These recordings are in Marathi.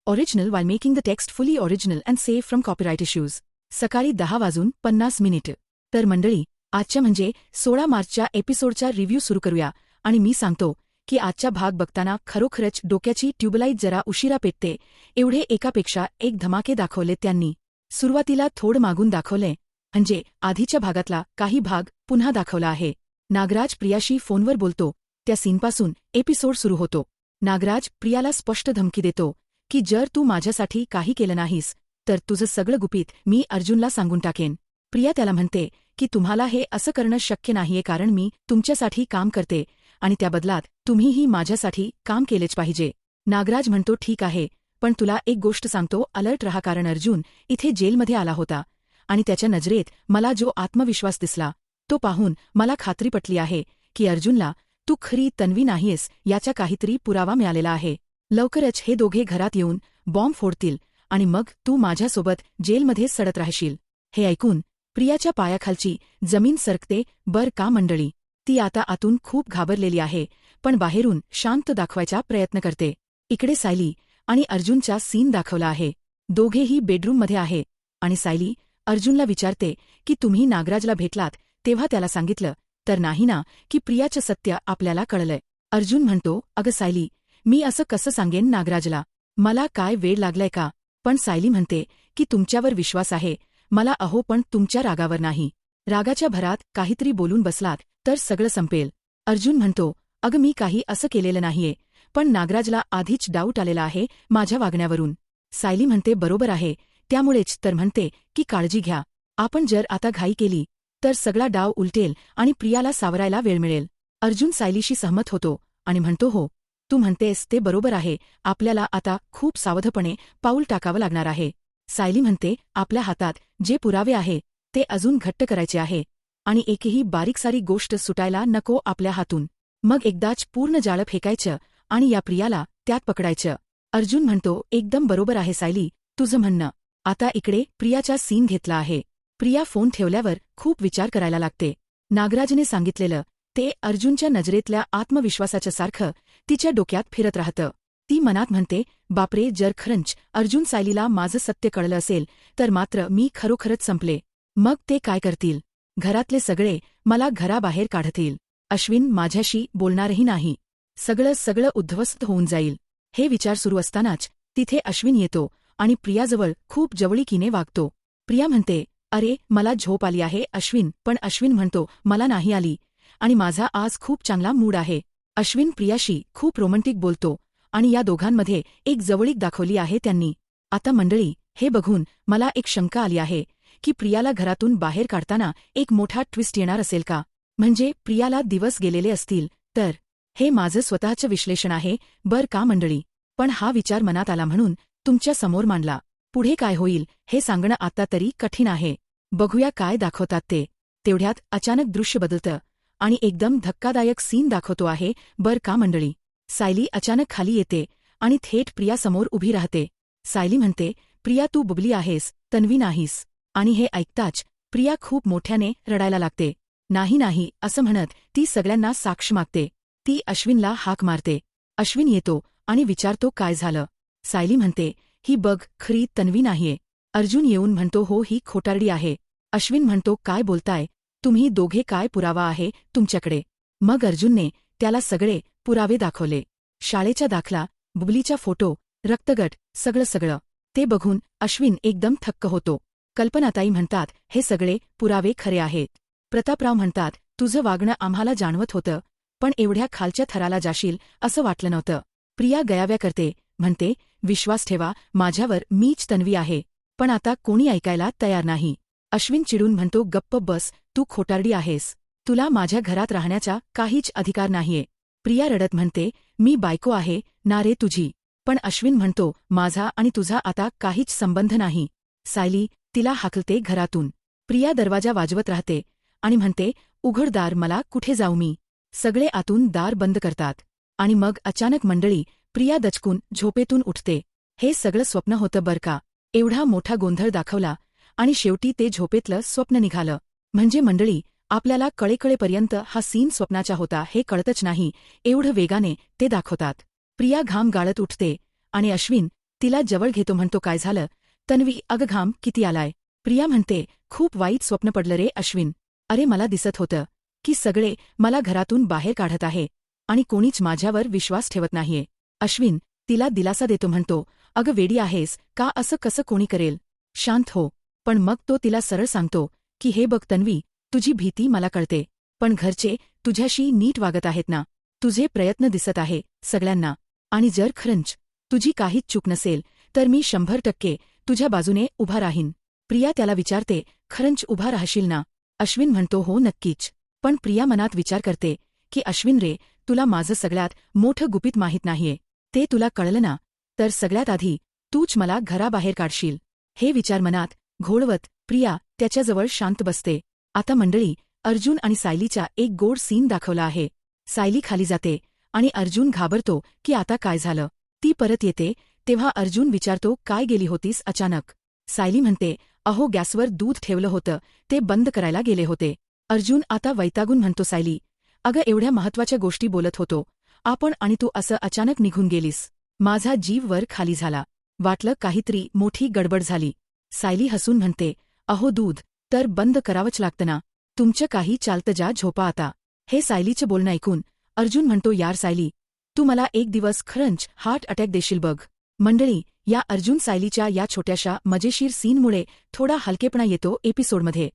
Original while making the text fully original and safe from copyright issues. सकाळी 10:50 तर मंडळी, आजच्या म्हणजे 16 मार्चच्या एपिसोडचा रिव्ह्यू सुरू करूया आणि मी सांगतो की आजचा भाग बघताना खरोखरच डोक्याची ट्यूबलाईट जरा उशिरा पेटते एवढे एकापेक्षा एक धमाके दाखवले त्यांनी. सुरुवातीला थोडं मागून दाखवले, म्हणजे आधीच्या भागातला काही भाग पुन्हा दाखवला आहे. नागराज प्रियाशी फोनवर बोलतो त्या सीनपासून एपिसोड सुरू होतो. नागराज प्रियाला स्पष्ट धमकी देतो की जर तू माझ्यासाठी काही केलं नाहीस तर तुझं सगळं गुपित मी अर्जुनला सांगून टाकेन. प्रिया त्याला म्हणते की तुम्हाला हे असं करणं शक्य नाहीये कारण मी तुमच्यासाठी काम करते आणि त्या बदलात तुम्हीही माझ्यासाठी काम केलेच पाहिजे. नागराज म्हणतो ठीक आहे, पण तुला एक गोष्ट सांगतो, अलर्ट रहा कारण अर्जुन इथे जेलमध्ये आला होता आणि त्याच्या नजरेत मला जो आत्मविश्वास दिसला तो पाहून मला खात्री पटली आहे की अर्जुनला तू खरी तन्वी नाहीयेस याचा काहीतरी पुरावा मिळालेला आहे. लवकरच हे दोघे घरात येऊन बॉम्ब फोडतील आणि मग तू माझ्यासोबत जेलमध्ये सडत राहशील. हे ऐकून प्रियाच्या पायाखालची जमीन सरकते. बर का मंडळी, ती आता आतून खूप घाबरलेली आहे पण बाहेरून शांत दाखवायचा प्रयत्न करते. इकडे सायली आणि अर्जुनचा सीन दाखवला आहे. दोघेही बेडरूममध्ये आहे आणि सायली अर्जुनला विचारते की तुम्ही नागराजला भेटलात तेव्हा त्याला सांगितलं तर नाही ना की प्रियाचं सत्य आपल्याला कळलंय. अर्जुन म्हणतो अगं सायली, मी असं कसं सांगेन नागराजला, मला काय वेळ लागलाय का. पण सायली म्हणते की तुमच्यावर विश्वास आहे मला अहो, पण तुमच्या रागावर नाही. रागाच्या भरात काहीतरी बोलून बसलात तर सगळं संपेल. अर्जुन म्हणतो अगं मी काही असं केलेलं नाहीये, पण नागराजला आधीच डाऊट आलेला आहे माझ्या वागण्यावरून. सायली म्हणते बरोबर आहे, त्यामुळेच तर म्हणते की काळजी घ्या. आपण जर आता घाई केली तर सगळा डाव उलटेल आणि प्रियाला सावरायला वेळ मिळेल. अर्जुन सायलीशी सहमत होतो आणि म्हणतो हो, तू म्हणतेस ते बरोबर आहे, आपल्याला आता खूप सावधपणे पाऊल टाकावं लागणार आहे. सायली म्हणते आपल्या हातात जे पुरावे आहे ते अजून घट्ट करायचे आहे आणि एकही बारीकसारी गोष्ट सुटायला नको आपल्या हातून. मग एकदाच पूर्ण जाळं फेकायचं आणि या प्रियाला त्यात पकडायचं. अर्जुन म्हणतो एकदम बरोबर आहे सायली तुझं म्हणणं. आता इकडे प्रियाचा सीन घेतला आहे. प्रिया फोन ठेवल्यावर खूप विचार करायला लागते. नागराजने सांगितलेलं ते अर्जुनच्या नजरेतल्या आत्मविश्वासाच्या सारखं तिच्या डोक्यात फिरत राहतं. ती मनात म्हणते बापरे, जर खरंच अर्जुन सायलीला माझं सत्य कळलं असेल तर मात्र मी खरोखरच संपले. मग ते काय करतील, घरातले सगळे मला घराबाहेर काढतील, अश्विन माझ्याशी बोलणारही नाही, सगळं उद्ध्वस्त होऊन जाईल. हे विचार सुरू असतानाच तिथे अश्विन येतो आणि प्रियाजवळ खूप जवळीकीने वागतो. प्रिया म्हणते अरे मला झोप आली आहे अश्विन, पण अश्विन म्हणतो मला नाही आली आणि माझा आज खूप चांगला मूड आहे. अश्विन प्रियाशी खूप रोमॅन्टिक बोलतो आणि या दोघांमध्ये एक जवळीक दाखवली आहे त्यांनी. आता मंडळी, हे बघून मला एक शंका आली आहे की प्रियाला घरातून बाहेर काढताना एक मोठा ट्विस्ट येणार असेल का, म्हणजे प्रियाला दिवस गेलेले असतील तर. हे माझं स्वतःचं विश्लेषण आहे बर का मंडळी, पण हा विचार मनात आला म्हणून तुमच्या समोर मांडला. पुढे काय होईल हे सांगणं आता तरी कठीण आहे. बघूया काय दाखवतात ते. तेवढ्यात अचानक दृश्य बदलतं आणि एकदम धक्कादायक सीन दाखवतो आहे बर का मंडळी. सायली अचानक खाली येते आणि थेट प्रियासमोर उभी राहते. सायली म्हणते प्रिया तू बुबली आहेस, तन्वी नाहीस. आणि हे ऐकताच प्रिया खूप मोठ्याने रडायला लागते. नाही असं म्हणत ती सगळ्यांना साक्ष मागते. ती अश्विनला हाक मारते. अश्विन येतो आणि विचारतो काय झालं. सायली म्हणते ही बघ खरी तन्वी नाहीये. अर्जुन येऊन म्हणतो हो ही खोटारडी आहे. अश्विन म्हणतो काय बोलताय तुम्ही दोघे, काय पुरावा आहे तुमच्याकडे. मग अर्जुनने त्याला सगळे पुरावे दाखवले. शाळेचा दाखला, बुबलीचा फोटो, रक्तगट, सगळं. ते बघून अश्विन एकदम थक्क होतो. कल्पनाताई म्हणतात हे सगळे पुरावे खरे आहेत. प्रतापराव म्हणतात तुझं वागणं आम्हाला जाणवत होतं पण एवढ्या खालच्या थराला जाशील असं वाटलं नव्हतं. प्रिया गयाव्या करते, म्हणते विश्वास ठेवा माझ्यावर, मीच तन्वी आहे. पण आता कोणी ऐकायला तयार नाही. अश्विन चिडून म्हणतो गप्प बस, तू खोटारडी आहेस, तुला माझ्या घरात राहण्याचा काहीच अधिकार नाहीये. प्रिया रडत म्हणते मी बायको आहे ना रे तुझी. पण अश्विन म्हणतो माझा आणि तुझा आता काहीच संबंध नाही. सायली तिला हाकलते घरातून. प्रिया दरवाजा वाजवत राहते आणि म्हणते उघड दार, मला कुठे जाऊ मी. सगळे आतून दार बंद करतात आणि मग अचानक मंडळी प्रिया दचकून झोपेतून उठते. हे सगळं स्वप्न होतं बर का. एवढा मोठा गोंधळ दाखवला आणि शेवटी ते झोपेतलं स्वप्न निघालं. म्हणजे मंडळी आपल्याला कळेकळेपर्यंत हा सीन स्वप्नाचा होता हे कळतच नाही, एवढं वेगाने ते दाखवतात. प्रिया घाम गाळत उठते आणि अश्विन तिला जवळ घेतो म्हणतो काय झालं तन्वी अगं घाम किती आलाय. प्रिया म्हणते खूप वाईट स्वप्न पडलं रे अश्विन. अरे मला दिसत होतं की सगळे मला घरातून बाहेर काढत आहे आणि कोणीच माझ्यावर विश्वास ठेवत नाहीये. अश्विन तिला दिलासा देतो म्हणतो अगं वेडी आहेस का असं कसं कोणी करेल. शांत हो. पण मग तो तिला सरळ सांगतो की हे बघ तन्वी तुझी भीती मला कळते पण घरचे तुझ्याशी नीट वागत आहेत ना. तुझे प्रयत्न दिसत आहे सगळ्यांना आणि जर खरंच तुझी काहीच चूक नसेल तर मी 100% तुझ्या बाजूने उभा राहीन. प्रिया त्याला विचारते खरंच उभा राहशील ना. अश्विन म्हणतो हो नक्कीच. पण प्रिया मनात विचार करते की अश्विन रे तुला माझं सगळ्यात मोठं गुपित माहीत नाहीये. ते तुला कळलं ना तर सगळ्यात आधी तूच मला घराबाहेर काढशील. हे विचार मनात घोळवत प्रिया त्याच्याजवळ शांत बसते. आता मंडळी अर्जुन आणि सायलीचा एक गोड सीन दाखवला आहे. सायली खाली जाते आणि अर्जुन घाबरतो की आता काय झालं. ती परत येते तेव्हा अर्जुन विचारतो काय गेली होतीस अचानक. सायली म्हणते अहो गॅसवर दूध ठेवलं होतं ते बंद करायला गेले होते. अर्जुन आता वैतागून म्हणतो सायली अगं एवढ्या महत्वाच्या गोष्टी बोलत होतो आपण आणि तू असं अचानक निघून गेलीस. माझा जीव वर खाली झाला. वाटलं काहीतरी मोठी गडबड झाली. सायली हसून म्हणते अहो दूध तर बंद करावंच लागतं ना. तुमचं काही चालतं जा झोपा आता. हे सायलीचं बोलणं ऐकून अर्जुन म्हणतो यार सायली तू मला एक दिवस खरंच हार्ट अटॅक देशील बघ. मंडळी या अर्जुन सायलीच्या या छोट्याशा मजेशीर सीनमुळे थोडा हलकेपणा येतो एपिसोडमध्ये.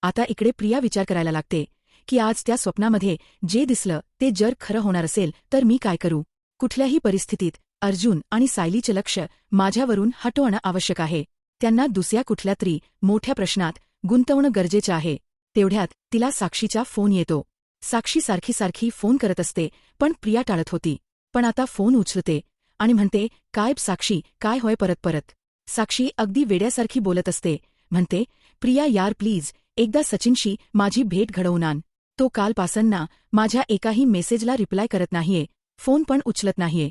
आता इकडे प्रिया विचार करायला लागते की आज त्या स्वप्नामध्ये जे दिसलं ते जर खरं होणार असेल तर मी काय करू. कुठल्याही परिस्थितीत अर्जुन आणि सायलीचे लक्ष माझ्यावरून हटवणं आवश्यक आहे. त्यांना दुसऱ्या कुठल्या तरी मोठ्या प्रश्नात गुंतवणं गरजेचं आहे. तेवढ्यात तिला साक्षीचा फोन येतो. साक्षी सारखी फोन करत असते पण प्रिया टाळत होती. पण आता फोन उचलते आणि म्हणते काय साक्षी काय होय परत. साक्षी अगदी वेड्यासारखी बोलत असते. म्हणते प्रिया यार प्लीज एकदा सचिनशी माझी भेट घडवून आण. तो कालपासून ना माझ्या एकाही मेसेजला रिप्लाय करत नाहीये फोन पण उचलत नाहीये.